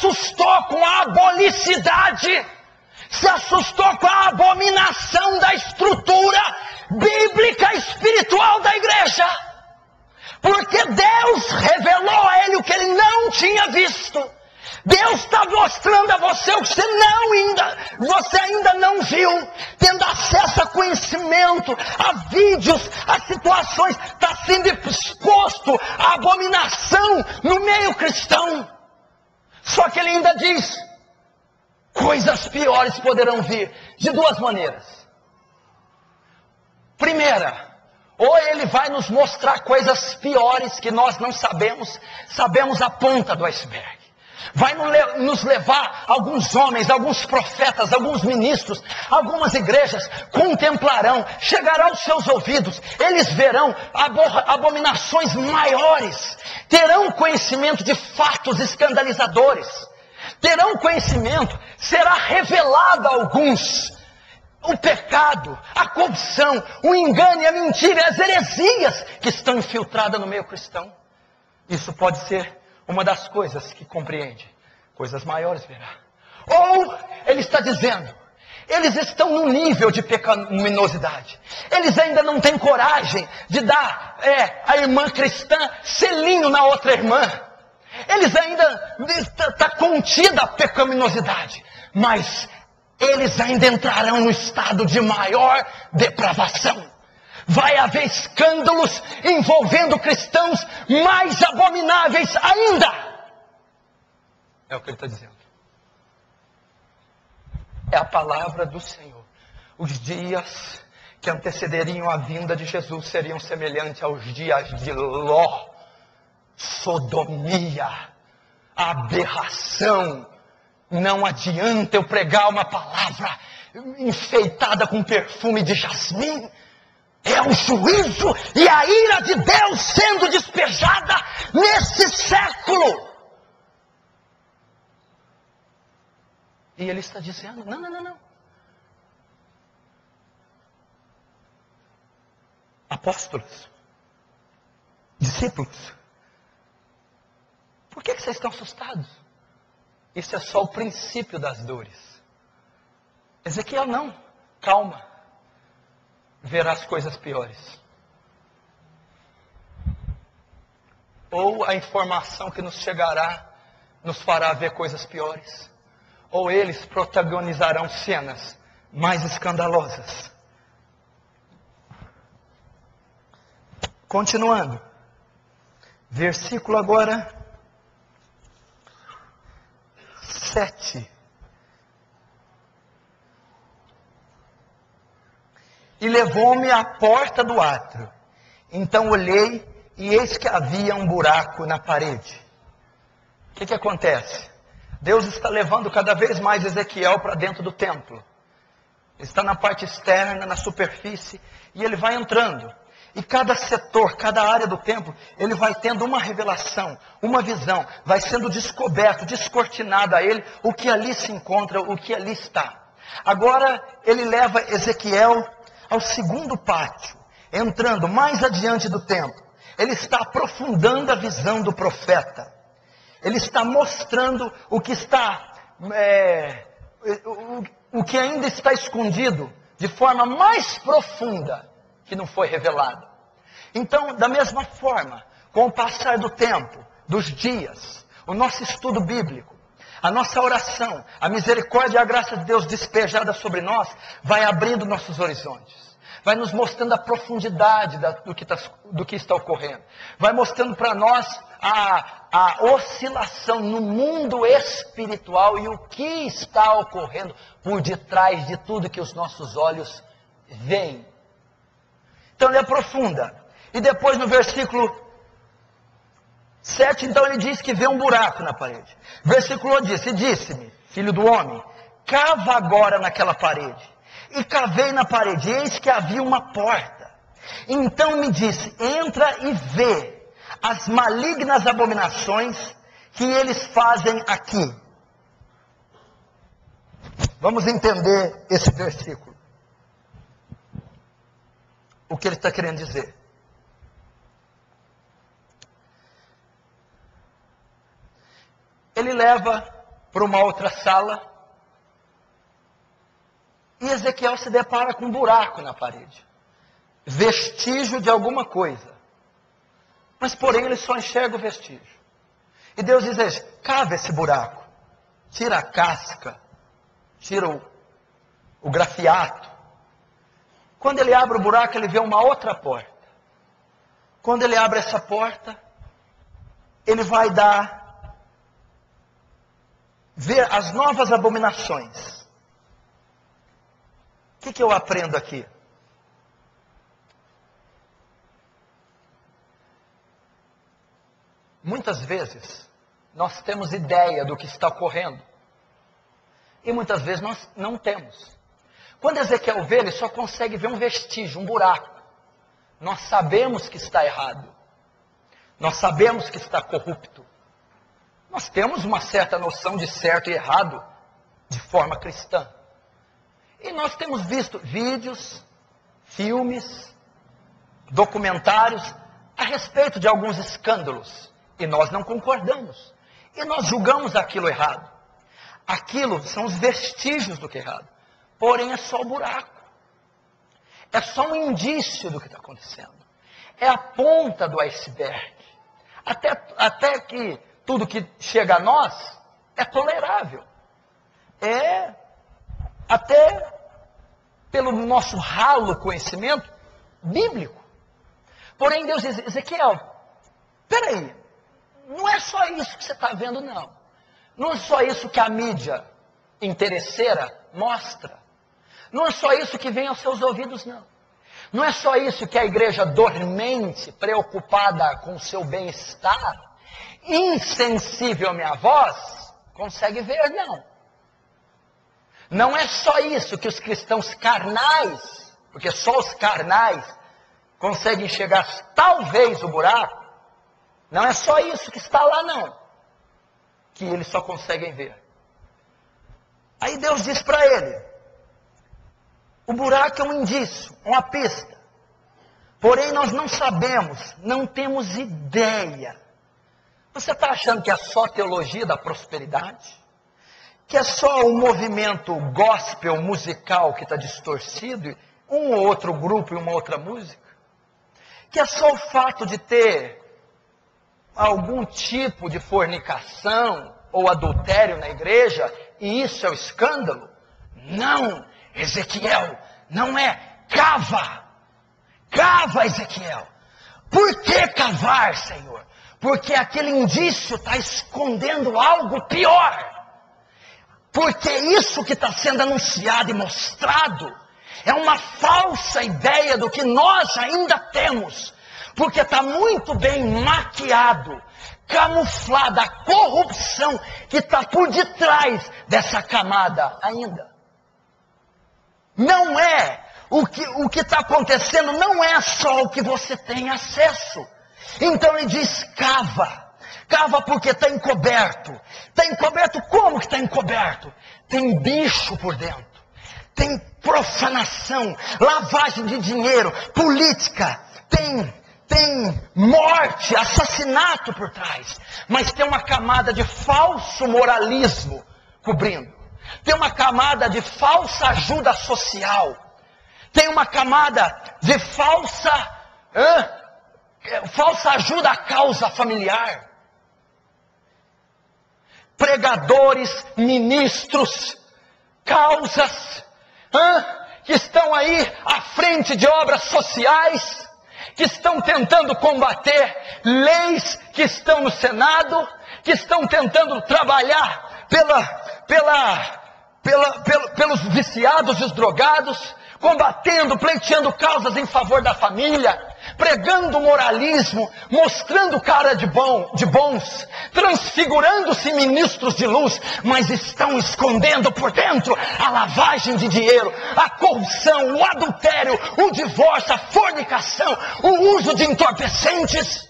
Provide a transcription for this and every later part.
assustou com a abolicidade, se assustou com a abominação da estrutura bíblica espiritual da igreja. Porque Deus revelou a ele o que ele não tinha visto. Deus está mostrando a você o que você ainda não viu, tendo acesso a conhecimento, a vídeos, a situações, está sendo exposto à abominação no meio cristão. Só que ele ainda diz, coisas piores poderão vir, de duas maneiras. Primeira, ou ele vai nos mostrar coisas piores que nós não sabemos a ponta do iceberg. Vai nos levar, alguns homens, alguns profetas, alguns ministros, algumas igrejas contemplarão, chegará aos seus ouvidos, eles verão abominações maiores, terão conhecimento de fatos escandalizadores, terão conhecimento, será revelado a alguns o pecado, a corrupção, o engano e a mentira, e as heresias que estão infiltradas no meio cristão. Isso pode ser uma das coisas que compreende. Coisas maiores virá. Ou ele está dizendo, eles estão num nível de pecaminosidade. Eles ainda não têm coragem de dar a irmã cristã selinho na outra irmã. Eles ainda está contida a pecaminosidade. Mas eles ainda entrarão no estado de maior depravação. Vai haver escândalos envolvendo cristãos mais abomináveis ainda. É o que ele está dizendo. É a palavra do Senhor. Os dias que antecederiam a vinda de Jesus seriam semelhantes aos dias de Ló. Sodomia, aberração. Não adianta eu pregar uma palavra enfeitada com perfume de jasmim. É o juízo e a ira de Deus sendo despejada nesse século. E ele está dizendo, não. Apóstolos, discípulos, por que vocês estão assustados? Isso é só o princípio das dores. Ezequiel não, calma. Verás coisas piores. Ou a informação que nos chegará nos fará ver coisas piores. Ou eles protagonizarão cenas mais escandalosas. Continuando. Versículo agora 7. E levou-me à porta do átrio. Então olhei e eis que havia um buraco na parede. O que acontece? Deus está levando cada vez mais Ezequiel para dentro do templo. Está na parte externa, na superfície, e ele vai entrando. E cada setor, cada área do templo, ele vai tendo uma revelação, uma visão. Vai sendo descoberto, descortinado a ele o que ali se encontra, o que ali está. Agora ele leva Ezequiel ao segundo pátio, entrando mais adiante do templo. Ele está aprofundando a visão do profeta. Ele está mostrando o que está, o que ainda está escondido de forma mais profunda, que não foi revelado. Então, da mesma forma, com o passar do tempo, dos dias, o nosso estudo bíblico, a nossa oração, a misericórdia e a graça de Deus despejada sobre nós, vai abrindo nossos horizontes. Vai nos mostrando a profundidade do que está ocorrendo. Vai mostrando para nós a oscilação no mundo espiritual e o que está ocorrendo por detrás de tudo que os nossos olhos veem. Então ele aprofunda. E depois no versículo 7, então ele diz que vê um buraco na parede. Versículo 1 diz, e disse-me, filho do homem, cava agora naquela parede. E cavei na parede, eis que havia uma porta. Então me disse, entra e vê as malignas abominações que eles fazem aqui. Vamos entender esse versículo. O que ele está querendo dizer. Ele leva para uma outra sala. E Ezequiel se depara com um buraco na parede. Vestígio de alguma coisa. Mas porém ele só enxerga o vestígio. E Deus diz: cava esse buraco. Tira a casca. Tira o grafiato. Quando ele abre o buraco, ele vê uma outra porta. Quando ele abre essa porta, ele vai ver as novas abominações. O que eu aprendo aqui? Muitas vezes, nós temos ideia do que está ocorrendo. E muitas vezes nós não temos. Quando Ezequiel vê, ele só consegue ver um vestígio, um buraco. Nós sabemos que está errado. Nós sabemos que está corrupto. Nós temos uma certa noção de certo e errado de forma cristã. E nós temos visto vídeos, filmes, documentários a respeito de alguns escândalos. E nós não concordamos. E nós julgamos aquilo errado. Aquilo são os vestígios do que é errado. Porém é só o buraco. É só um indício do que está acontecendo. É a ponta do iceberg. Até que tudo que chega a nós é tolerável. É até pelo nosso ralo conhecimento bíblico. Porém Deus diz: Ezequiel, peraí, não é só isso que você está vendo, não. Não é só isso que a mídia interesseira mostra. Não é só isso que vem aos seus ouvidos, não. Não é só isso que a igreja dormente, preocupada com o seu bem-estar, insensível à minha voz, consegue ver, não. Não é só isso que os cristãos carnais, porque só os carnais conseguem enxergar talvez o buraco. Não é só isso que está lá, não. Que eles só conseguem ver. Aí Deus diz para ele: o buraco é um indício, uma pista. Porém nós não sabemos, não temos ideia. Você está achando que é só teologia da prosperidade? Que é só um movimento gospel musical que está distorcido? Um ou outro grupo e uma outra música? Que é só o fato de ter algum tipo de fornicação ou adultério na igreja, e isso é o escândalo? Não, Ezequiel, não é. Cava, Ezequiel. Por que cavar, Senhor? Porque aquele indício está escondendo algo pior. Porque isso que está sendo anunciado e mostrado é uma falsa ideia do que nós ainda temos. Porque está muito bem maquiado, camuflada a corrupção que está por detrás dessa camada ainda. Não é, o que está acontecendo não é só o que você tem acesso. Então ele diz: cava porque está encoberto. Está encoberto, como que está encoberto? Tem bicho por dentro. Tem profanação, lavagem de dinheiro, política, tem morte, assassinato por trás. Mas tem uma camada de falso moralismo cobrindo. Tem uma camada de falsa ajuda social. Tem uma camada de falsa ajuda à causa familiar. Pregadores, ministros, causas que estão aí à frente de obras sociais, que estão tentando combater leis que estão no Senado, que estão tentando trabalhar pelos viciados e os drogados, combatendo, pleiteando causas em favor da família, pregando moralismo, mostrando cara de bons, transfigurando-se ministros de luz, mas estão escondendo por dentro a lavagem de dinheiro, a corrupção, o adultério, o divórcio, a fornicação, o uso de entorpecentes.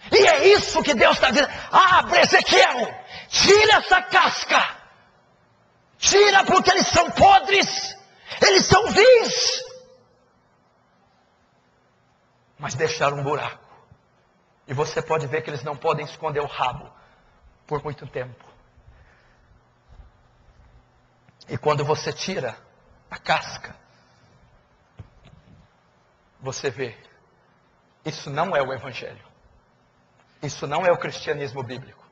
E é isso que Deus está dizendo: abre, Ezequiel, tira essa casca, tira, porque eles são podres, eles são vis, mas deixaram um buraco. E você pode ver que eles não podem esconder o rabo, por muito tempo. E quando você tira a casca, você vê, isso não é o Evangelho. Isso não é o cristianismo bíblico.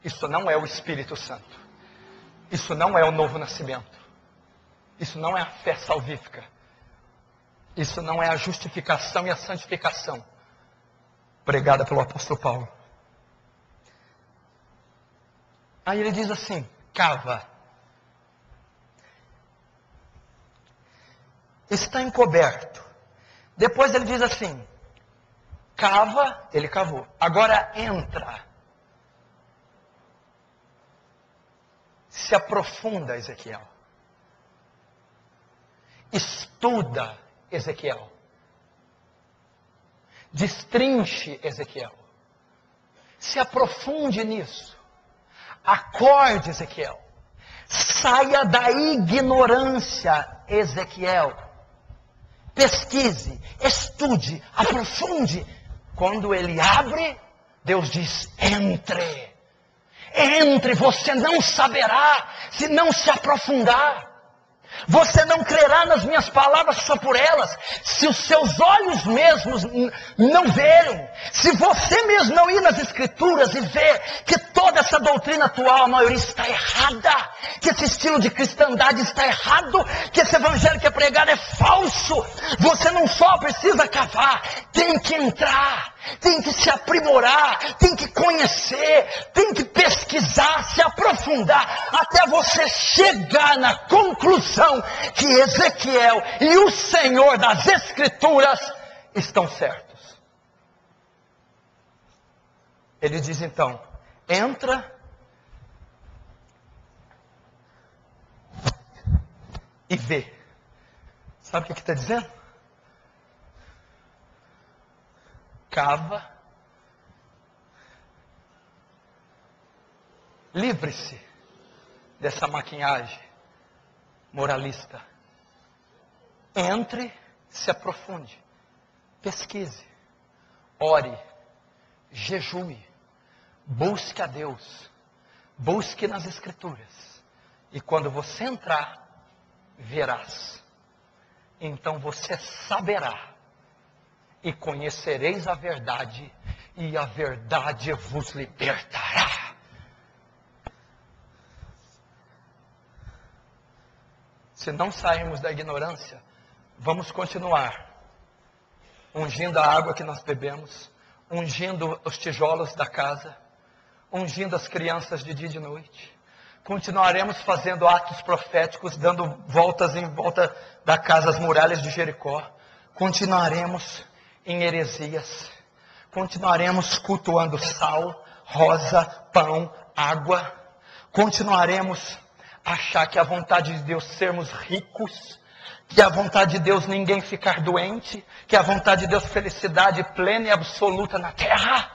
Isso não é o Espírito Santo. Isso não é o novo nascimento. Isso não é a fé salvífica. Isso não é a justificação e a santificação pregada pelo apóstolo Paulo. Aí ele diz assim, cava. Está encoberto. Depois ele diz assim, cava, ele cavou. Agora entra. Se aprofunda, Ezequiel. Estuda, Ezequiel. Destrinche, Ezequiel. Se aprofunde nisso. Acorde, Ezequiel. Saia da ignorância, Ezequiel. Pesquise, estude, aprofunde. Quando ele abre, Deus diz, entre. Entre, você não saberá se não se aprofundar. Você não crerá nas minhas palavras só por elas, se os seus olhos mesmos não verem, se você mesmo não ir nas escrituras e ver que toda essa doutrina atual, a maioria está errada, que esse estilo de cristandade está errado, que esse evangelho que é pregado é falso. Você não só precisa cavar, tem que entrar, tem que se aprimorar, tem que conhecer, tem que pesquisar, se aprofundar, até você chegar na conclusão que Ezequiel e o Senhor das Escrituras estão certos. Ele diz então, entra e vê. Sabe o que está dizendo? Cava. Livre-se dessa maquiagem moralista. Entre, se aprofunde, pesquise, ore, jejue, busque a Deus, busque nas Escrituras. E quando você entrar, verás. Então você saberá e conhecereis a verdade, e a verdade vos libertará. Se não sairmos da ignorância, vamos continuar ungindo a água que nós bebemos, ungindo os tijolos da casa, ungindo as crianças de dia e de noite. Continuaremos fazendo atos proféticos, dando voltas em volta da casa, as muralhas de Jericó. Continuaremos em heresias. Continuaremos cultuando sal, rosa, pão, água. Continuaremos achar que a vontade de Deus sermos ricos, que a vontade de Deus ninguém ficar doente, que a vontade de Deus felicidade plena e absoluta na terra.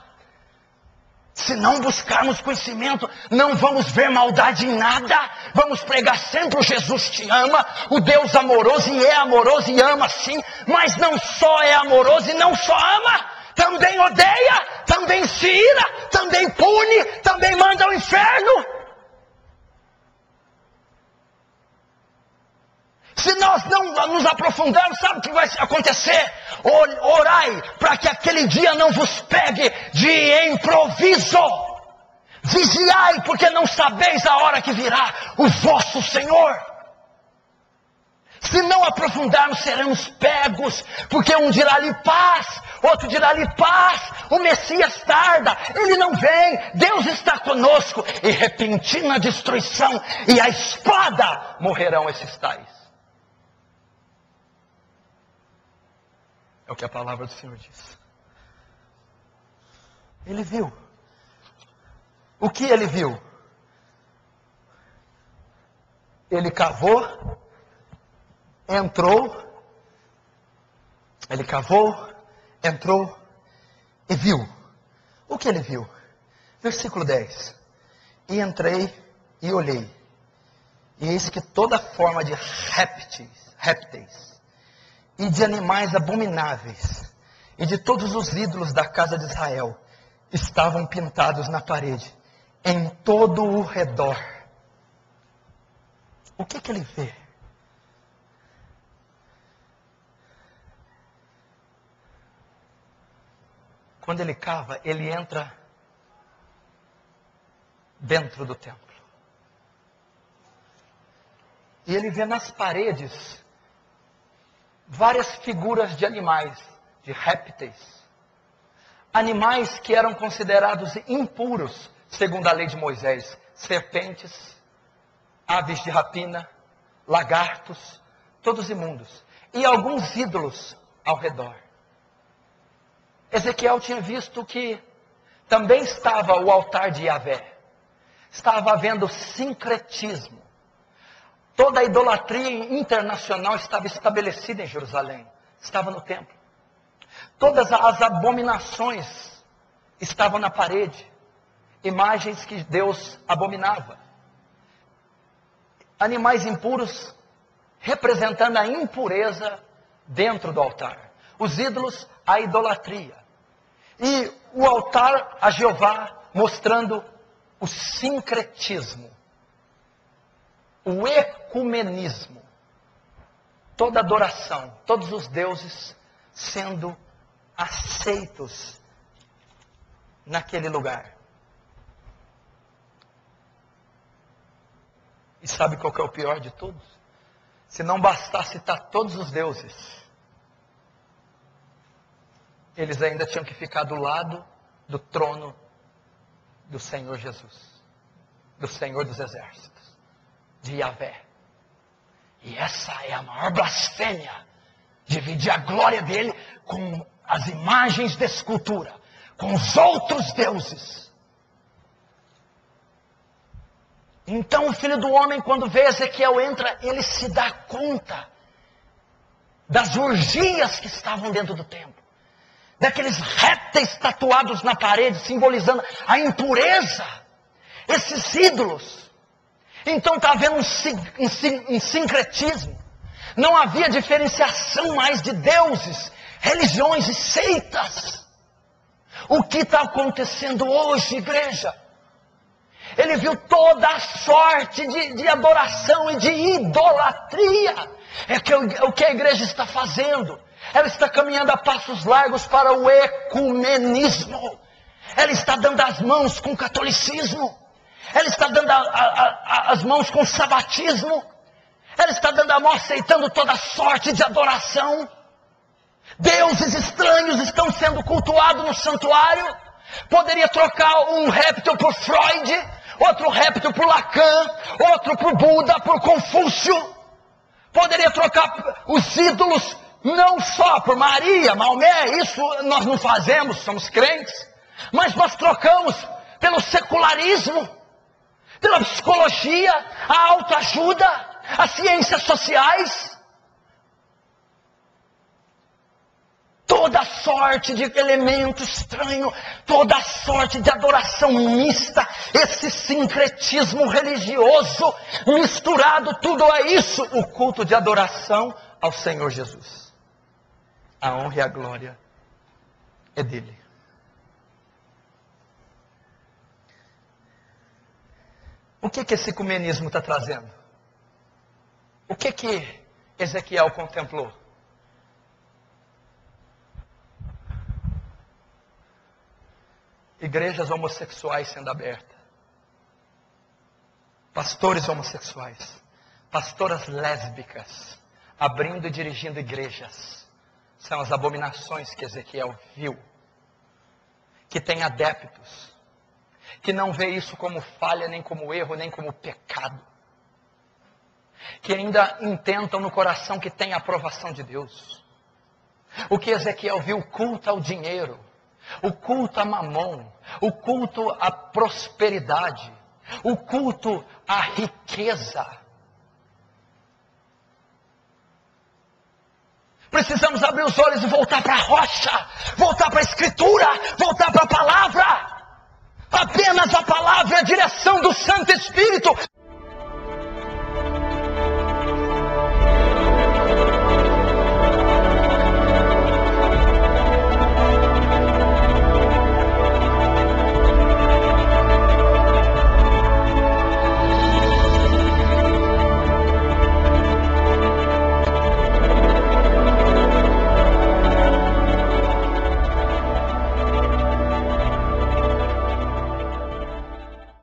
Se não buscarmos conhecimento, não vamos ver maldade em nada. Vamos pregar sempre o Jesus te ama, o Deus amoroso, e é amoroso e ama sim, mas não só é amoroso e não só ama, também odeia, também se ira, também pune, também manda ao inferno. Se nós não nos aprofundarmos, sabe o que vai acontecer? Orai para que aquele dia não vos pegue de improviso. Vigiai, porque não sabeis a hora que virá o vosso Senhor. Se não aprofundarmos, seremos pegos, porque um dirá ali paz, outro dirá ali paz, o Messias tarda, ele não vem, Deus está conosco, e repentina destruição, e a espada morrerão esses tais. É o que a palavra do Senhor diz. Ele viu. O que ele viu? Ele cavou, entrou, ele cavou, entrou e viu. O que ele viu? Versículo 10. E entrei e olhei, e eis que toda forma de répteis, e de animais abomináveis, e de todos os ídolos da casa de Israel, estavam pintados na parede, em todo o redor. O que ele vê? Quando ele cava, ele entra dentro do templo. E ele vê nas paredes várias figuras de animais, de répteis. Animais que eram considerados impuros, segundo a lei de Moisés. Serpentes, aves de rapina, lagartos, todos imundos. E alguns ídolos ao redor. Ezequiel tinha visto que também estava o altar de Yahvé. Estava havendo sincretismo. Toda a idolatria internacional estava estabelecida em Jerusalém. Estava no templo. Todas as abominações estavam na parede. Imagens que Deus abominava. Animais impuros representando a impureza dentro do altar. Os ídolos, a idolatria. E o altar a Jeová mostrando o sincretismo. O ecumenismo. Toda adoração, todos os deuses sendo aceitos naquele lugar. E sabe qual que é o pior de tudo? Se não bastasse citar todos os deuses, eles ainda tinham que ficar do lado do trono do Senhor Jesus, do Senhor dos Exércitos, de Yahvé. E essa é a maior blasfêmia, dividir a glória dele com as imagens de escultura, com os outros deuses. Então o Filho do Homem, quando vê Ezequiel entra, ele se dá conta das orgias que estavam dentro do templo. Daqueles répteis tatuados na parede, simbolizando a impureza. Esses ídolos. Então está havendo um sincretismo. Não havia diferenciação mais de deuses, religiões e seitas. O que está acontecendo hoje, igreja? Ele viu toda a sorte de adoração e de idolatria. O que a igreja está fazendo. Ela está caminhando a passos largos para o ecumenismo. Ela está dando as mãos com o catolicismo. Ela está dando as mãos com o sabatismo. Ela está dando a mão aceitando toda sorte de adoração. Deuses estranhos estão sendo cultuados no santuário. Poderia trocar um réptil por Freud, outro réptil por Lacan, outro por Buda, por Confúcio. Poderia trocar os ídolos não só por Maria, Maomé, isso nós não fazemos, somos crentes. Mas nós trocamos pelo secularismo, pela psicologia, a autoajuda, as ciências sociais. Toda sorte de elemento estranho, toda sorte de adoração mista, esse sincretismo religioso misturado, tudo é isso, o culto de adoração ao Senhor Jesus. A honra e a glória é dele. O que esse ecumenismo está trazendo? O que Ezequiel contemplou? Igrejas homossexuais sendo abertas. Pastores homossexuais. Pastoras lésbicas. Abrindo e dirigindo igrejas. São as abominações que Ezequiel viu. Que tem adeptos. Que não vê isso como falha, nem como erro, nem como pecado. Que ainda intentam no coração que tem a aprovação de Deus. O que Ezequiel viu, culto ao dinheiro. O culto a mamon, o culto à prosperidade, o culto à riqueza. Precisamos abrir os olhos e voltar para a rocha, voltar para a Escritura, voltar para a palavra. Apenas a palavra é a direção do Santo Espírito.